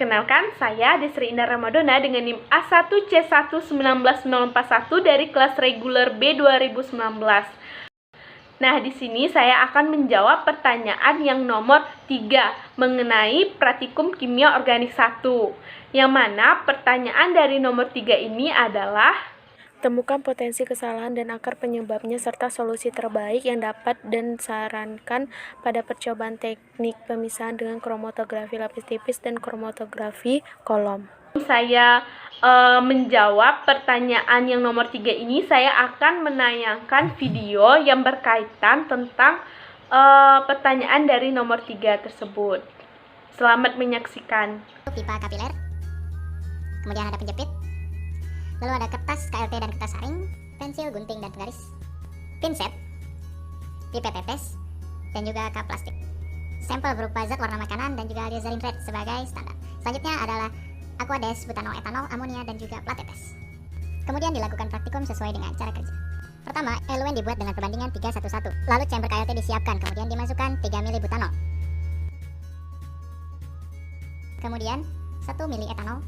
Perkenalkan, saya Desri Indah Ramadona dengan NIM A1C1190041 dari kelas reguler B 2019. Nah, di sini saya akan menjawab pertanyaan yang nomor 3 mengenai praktikum kimia organik 1. Yang mana pertanyaan dari nomor 3 ini adalah: temukan potensi kesalahan dan akar penyebabnya serta solusi terbaik yang dapat dan sarankan pada percobaan teknik pemisahan dengan kromatografi lapis tipis dan kromatografi kolom. Saya menjawab pertanyaan yang nomor 3 ini, saya akan menayangkan video yang berkaitan tentang pertanyaan dari nomor 3 tersebut. Selamat menyaksikan. Pipa kapiler, kemudian ada penjepit, lalu ada kertas KLT dan kertas saring, pensil, gunting, dan penggaris, pinset, pipet tetes, dan juga kap plastik. Sampel berupa zat warna makanan dan juga alizarin red sebagai standar. Selanjutnya adalah aquades, butanol, etanol, amonia, dan juga plat tetes. Kemudian dilakukan praktikum sesuai dengan cara kerja. Pertama, eluen dibuat dengan perbandingan 3:1:1. Lalu chamber KLT disiapkan, kemudian dimasukkan 3 ml butanol. Kemudian 1 ml etanol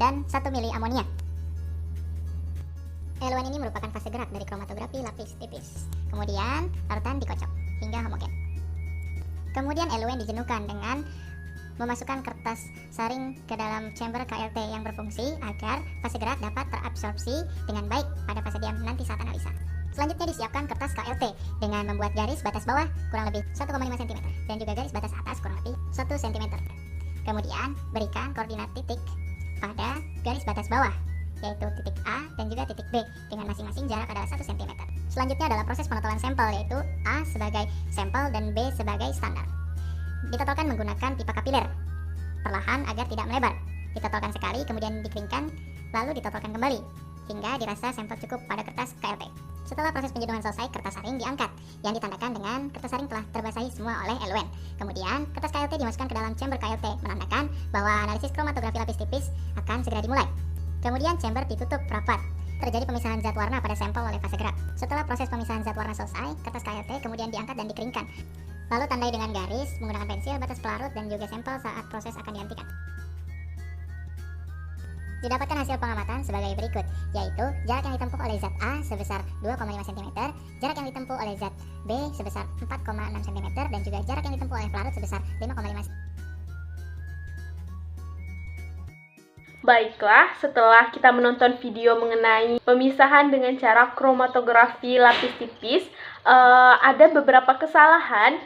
dan 1 ml amonia. Eluen ini merupakan fase gerak dari kromatografi lapis tipis. Kemudian larutan dikocok hingga homogen. Kemudian eluen dijenuhkan dengan memasukkan kertas saring ke dalam chamber KLT yang berfungsi agar fase gerak dapat terabsorpsi dengan baik pada fase diam nanti saat analisa. Selanjutnya disiapkan kertas KLT dengan membuat garis batas bawah kurang lebih 1,5 cm dan juga garis batas atas kurang lebih 1 cm. Kemudian berikan koordinat titik pada garis batas bawah, yaitu titik A dan juga titik B dengan masing-masing jarak adalah 1 cm. Selanjutnya adalah proses penotolan sampel, yaitu A sebagai sampel dan B sebagai standar. Ditotolkan menggunakan pipa kapiler, perlahan agar tidak melebar. Ditotolkan sekali, kemudian dikeringkan, lalu ditotolkan kembali hingga dirasa sampel cukup pada kertas KLT. Setelah proses penjenuhan selesai, kertas saring diangkat yang ditandakan dengan kertas saring telah terbasahi semua oleh eluen. Kemudian kertas KLT dimasukkan ke dalam chamber KLT, menandakan bahwa analisis kromatografi lapis tipis akan segera dimulai. Kemudian chamber ditutup rapat. Terjadi pemisahan zat warna pada sampel oleh fase gerak. Setelah proses pemisahan zat warna selesai, kertas KLT kemudian diangkat dan dikeringkan. Lalu tandai dengan garis menggunakan pensil, batas pelarut, dan juga sampel saat proses akan dihentikan. Didapatkan hasil pengamatan sebagai berikut, yaitu jarak yang ditempuh oleh zat A sebesar 2,5 cm, jarak yang ditempuh oleh zat B sebesar 4,6 cm, dan juga jarak yang ditempuh oleh pelarut sebesar 5,5 cm. Baiklah, setelah kita menonton video mengenai pemisahan dengan cara kromatografi lapis tipis, ada beberapa kesalahan,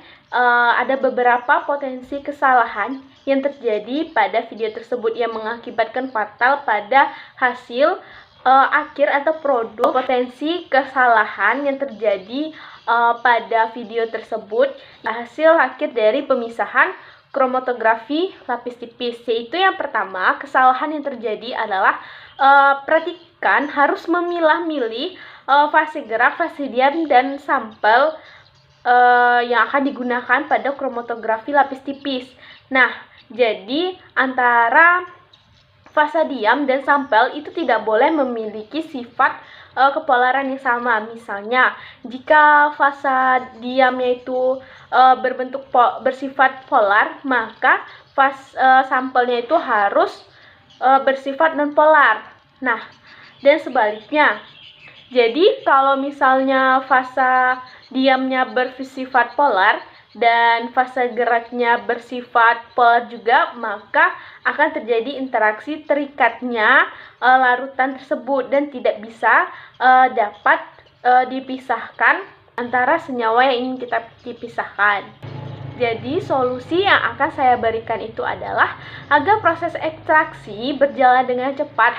ada beberapa potensi kesalahan yang terjadi pada video tersebut yang mengakibatkan fatal pada hasil akhir atau produk. Potensi kesalahan yang terjadi pada video tersebut hasil akhir dari pemisahan kromatografi lapis tipis, yaitu yang pertama, kesalahan yang terjadi adalah perhatikan harus memilah-milih fase gerak, fase diam, dan sampel yang akan digunakan pada kromatografi lapis tipis. Nah, jadi antara fase diam dan sampel itu tidak boleh memiliki sifat kepolaran yang sama. Misalnya, jika fase diamnya itu berbentuk bersifat polar, maka sampelnya itu harus bersifat non-polar. Nah, dan sebaliknya. Jadi, kalau misalnya fase diamnya bersifat polar dan fase geraknya bersifat polar juga, maka akan terjadi interaksi terikatnya larutan tersebut dan tidak bisa dapat dipisahkan antara senyawa yang ingin kita dipisahkan. Jadi solusi yang akan saya berikan itu adalah agar proses ekstraksi berjalan dengan cepat,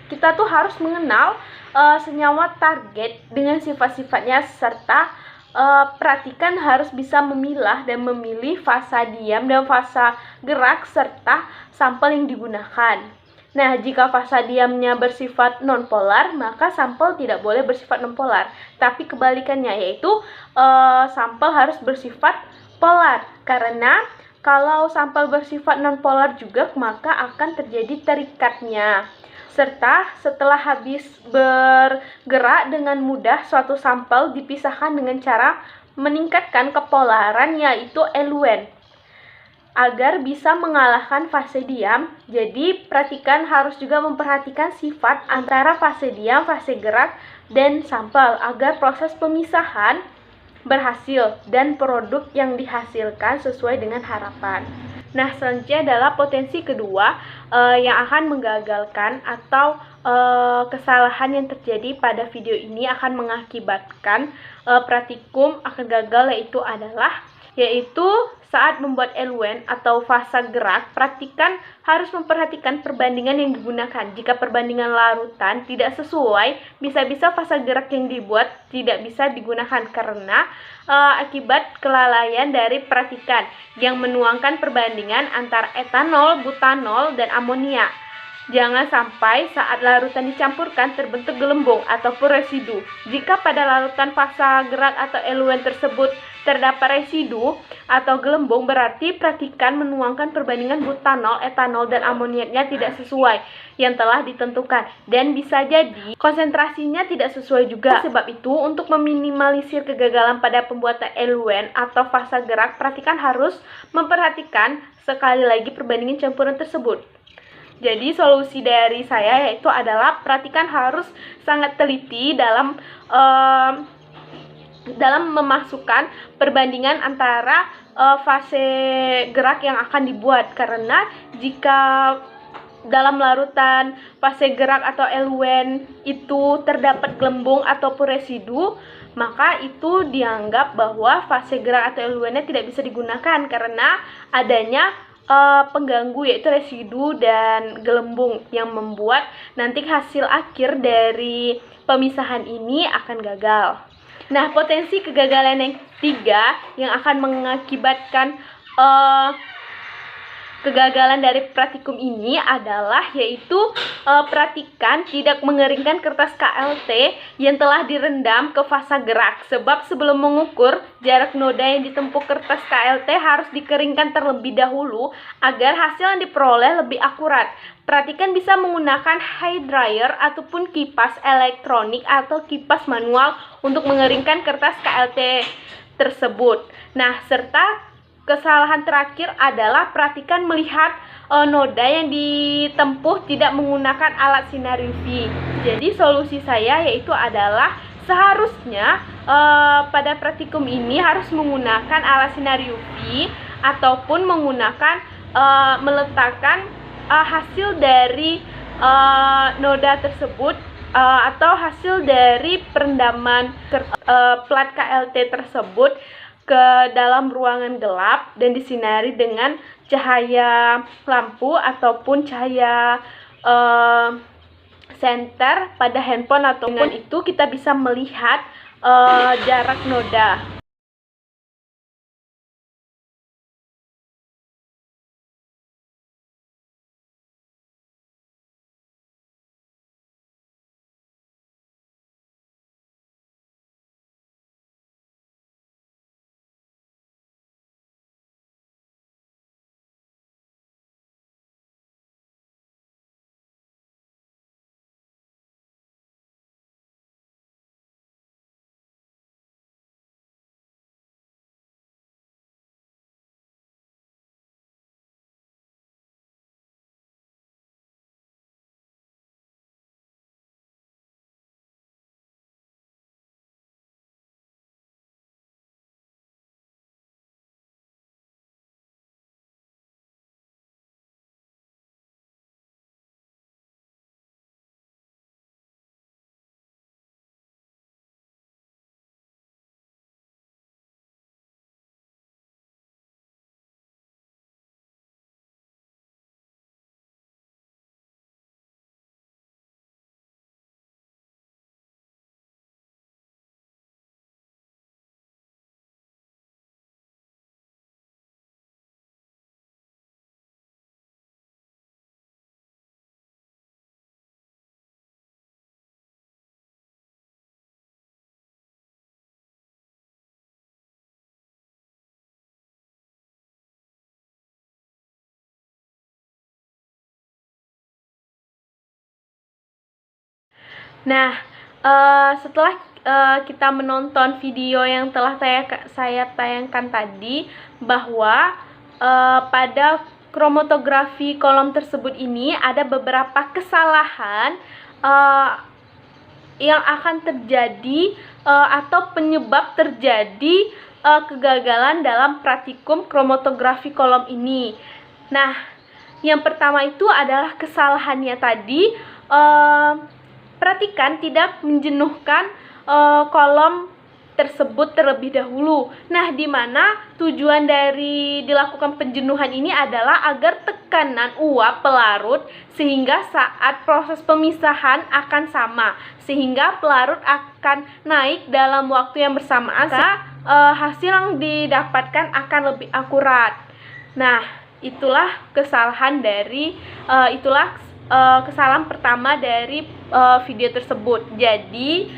kita tuh harus mengenal senyawa target dengan sifat-sifatnya, serta perhatikan harus bisa memilah dan memilih fase diam dan fase gerak serta sampel yang digunakan. Nah, jika fase diamnya bersifat non-polar, maka sampel tidak boleh bersifat non-polar. Tapi kebalikannya, yaitu sampel harus bersifat polar. Karena kalau sampel bersifat non-polar juga, maka akan terjadi terikatnya. Serta setelah habis bergerak dengan mudah, suatu sampel dipisahkan dengan cara meningkatkan kepolaran yaitu eluen agar bisa mengalahkan fase diam. Jadi perhatikan, harus juga memperhatikan sifat antara fase diam, fase gerak, dan sampel agar proses pemisahan berhasil dan produk yang dihasilkan sesuai dengan harapan. Nah, selanjutnya adalah potensi kedua yang akan menggagalkan atau kesalahan yang terjadi pada video ini akan mengakibatkan praktikum akan gagal, yaitu saat membuat eluen atau fasa gerak, praktikan harus memperhatikan perbandingan yang digunakan. Jika perbandingan larutan tidak sesuai, bisa-bisa fasa gerak yang dibuat tidak bisa digunakan karena akibat kelalaian dari praktikan yang menuangkan perbandingan antara etanol, butanol, dan amonia. Jangan sampai saat larutan dicampurkan terbentuk gelembung ataupun residu. Jika pada larutan fasa gerak atau eluen tersebut terdapat residu atau gelembung, berarti praktikan menuangkan perbandingan butanol, etanol, dan amoniaknya tidak sesuai yang telah ditentukan, dan bisa jadi konsentrasinya tidak sesuai juga. Sebab itu, untuk meminimalisir kegagalan pada pembuatan eluen atau fasa gerak, praktikan harus memperhatikan sekali lagi perbandingan campuran tersebut. Jadi solusi dari saya yaitu adalah perhatikan harus sangat teliti dalam memasukkan perbandingan antara fase gerak yang akan dibuat, karena jika dalam larutan fase gerak atau eluen itu terdapat gelembung ataupun residu, maka itu dianggap bahwa fase gerak atau eluennya tidak bisa digunakan karena adanya pengganggu yaitu residu dan gelembung yang membuat nanti hasil akhir dari pemisahan ini akan gagal. Nah, potensi kegagalan yang ketiga yang akan mengakibatkan kegagalan dari praktikum ini adalah yaitu perhatikan tidak mengeringkan kertas KLT yang telah direndam ke fasa gerak, sebab sebelum mengukur jarak noda yang ditempuh kertas KLT harus dikeringkan terlebih dahulu agar hasil yang diperoleh lebih akurat. Perhatikan bisa menggunakan hair dryer ataupun kipas elektronik atau kipas manual untuk mengeringkan kertas KLT tersebut. Nah, serta kesalahan terakhir adalah perhatikan melihat noda yang ditempuh tidak menggunakan alat sinar UV. Jadi solusi saya yaitu adalah seharusnya pada praktikum ini harus menggunakan alat sinar UV ataupun menggunakan meletakkan hasil dari noda tersebut atau hasil dari perendaman plat KLT tersebut ke dalam ruangan gelap dan disinari dengan cahaya lampu ataupun cahaya senter pada handphone, atau dengan itu kita bisa melihat jarak noda. Nah, setelah kita menonton video yang telah saya tayangkan tadi, bahwa pada kromatografi kolom tersebut ini ada beberapa kesalahan yang akan terjadi atau penyebab terjadi kegagalan dalam praktikum kromatografi kolom ini. Nah, yang pertama itu adalah kesalahannya tadi, perhatikan tidak menjenuhkan kolom tersebut terlebih dahulu. Nah, di mana tujuan dari dilakukan penjenuhan ini adalah agar tekanan uap pelarut sehingga saat proses pemisahan akan sama, sehingga pelarut akan naik dalam waktu yang bersamaan, sehingga hasil yang didapatkan akan lebih akurat. Nah, itulah kesalahan dari kesalahan pertama dari video tersebut. Jadi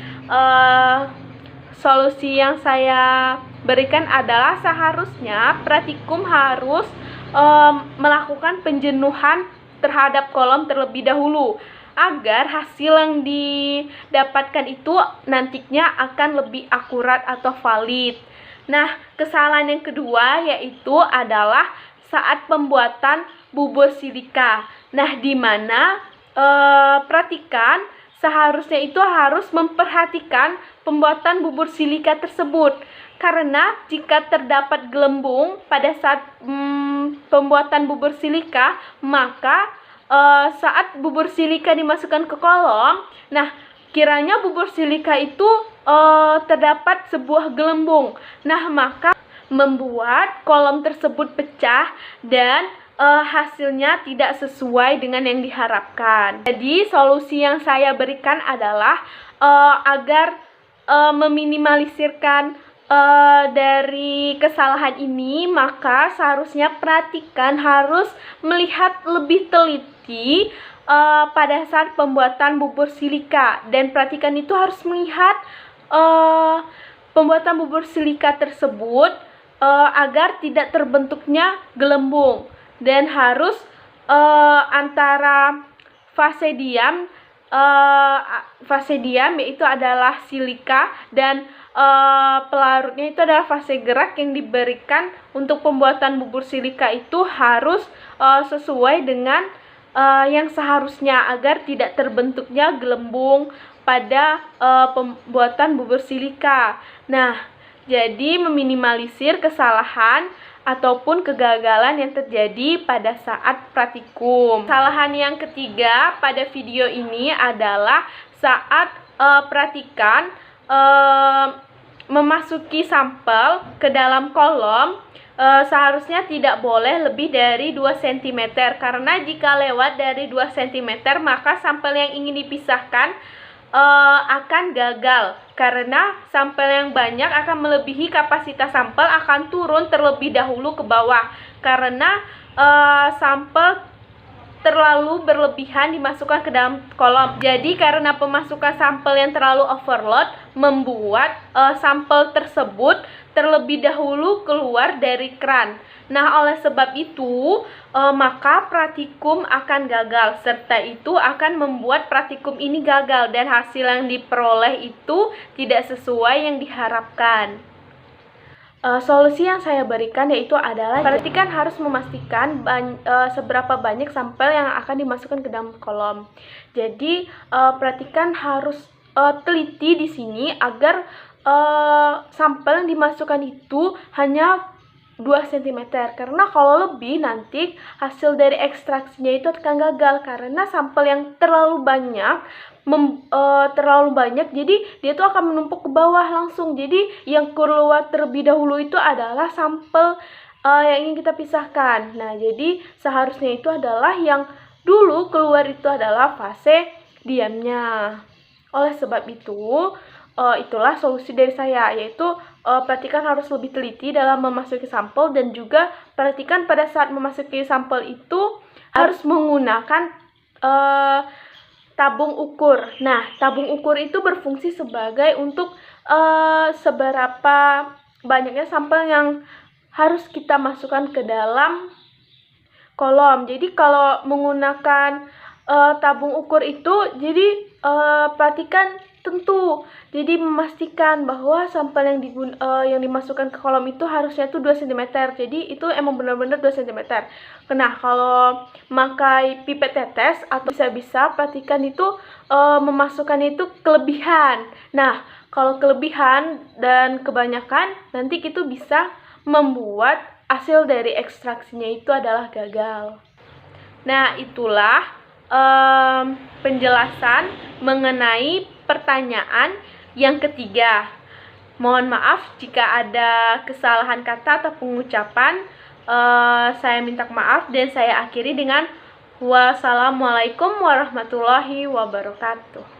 solusi yang saya berikan adalah seharusnya praktikum harus melakukan penjenuhan terhadap kolom terlebih dahulu, agar hasil yang didapatkan itu nantinya akan lebih akurat atau valid. Nah, kesalahan yang kedua yaitu adalah saat pembuatan bubur silika. Nah, di mana perhatikan seharusnya itu harus memperhatikan pembuatan bubur silika tersebut, karena jika terdapat gelembung pada saat pembuatan bubur silika, maka saat bubur silika dimasukkan ke kolom, nah kiranya bubur silika itu terdapat sebuah gelembung, nah maka membuat kolom tersebut pecah dan hasilnya tidak sesuai dengan yang diharapkan. Jadi solusi yang saya berikan adalah agar meminimalisirkan dari kesalahan ini, maka seharusnya perhatikan harus melihat lebih teliti pada saat pembuatan bubur silika, dan perhatikan itu harus melihat pembuatan bubur silika tersebut agar tidak terbentuknya gelembung, dan harus antara fase diam yaitu adalah silika, dan pelarutnya itu adalah fase gerak yang diberikan untuk pembuatan bubur silika itu harus sesuai dengan yang seharusnya, agar tidak terbentuknya gelembung pada pembuatan bubur silika. Nah, jadi meminimalisir kesalahan ataupun kegagalan yang terjadi pada saat praktikum. Kesalahan yang ketiga pada video ini adalah saat praktikan memasuki sampel ke dalam kolom, seharusnya tidak boleh lebih dari 2 cm, karena jika lewat dari 2 cm maka sampel yang ingin dipisahkan akan gagal, karena sampel yang banyak akan melebihi kapasitas sampel, akan turun terlebih dahulu ke bawah karena sampel terlalu berlebihan dimasukkan ke dalam kolom. Jadi karena pemasukan sampel yang terlalu overload membuat sampel tersebut terlebih dahulu keluar dari keran. Nah, oleh sebab itu maka praktikum akan gagal, serta itu akan membuat praktikum ini gagal dan hasil yang diperoleh itu tidak sesuai yang diharapkan. Solusi yang saya berikan yaitu adalah perhatikan harus memastikan seberapa banyak sampel yang akan dimasukkan ke dalam kolom. Jadi perhatikan harus teliti di sini agar sampel yang dimasukkan itu hanya 2 cm, karena kalau lebih nanti hasil dari ekstraksinya itu akan gagal, karena sampel yang terlalu banyak jadi dia tuh akan menumpuk ke bawah langsung. Jadi yang keluar terlebih dahulu itu adalah sampel yang ingin kita pisahkan. Nah, jadi seharusnya itu adalah yang dulu keluar itu adalah fase diamnya. Oleh sebab itu itulah solusi dari saya, yaitu perhatikan harus lebih teliti dalam memasuki sampel, dan juga perhatikan pada saat memasuki sampel itu harus menggunakan tabung ukur. Nah, tabung ukur itu berfungsi sebagai untuk seberapa banyaknya sampel yang harus kita masukkan ke dalam kolom. Jadi kalau menggunakan tabung ukur itu, jadi perhatikan tertentu. Jadi memastikan bahwa sampel yang dimasukkan ke kolom itu harusnya tuh 2 cm. Jadi itu emang benar-benar 2 cm. Nah, kalau memakai pipet tetes atau bisa-bisa perhatikan itu memasukkan itu kelebihan. Nah, kalau kelebihan dan kebanyakan nanti itu bisa membuat hasil dari ekstraksinya itu adalah gagal. Nah, itulah penjelasan mengenai pertanyaan yang ketiga. Mohon maaf jika ada kesalahan kata atau pengucapan. Saya minta maaf dan saya akhiri dengan wassalamualaikum warahmatullahi wabarakatuh.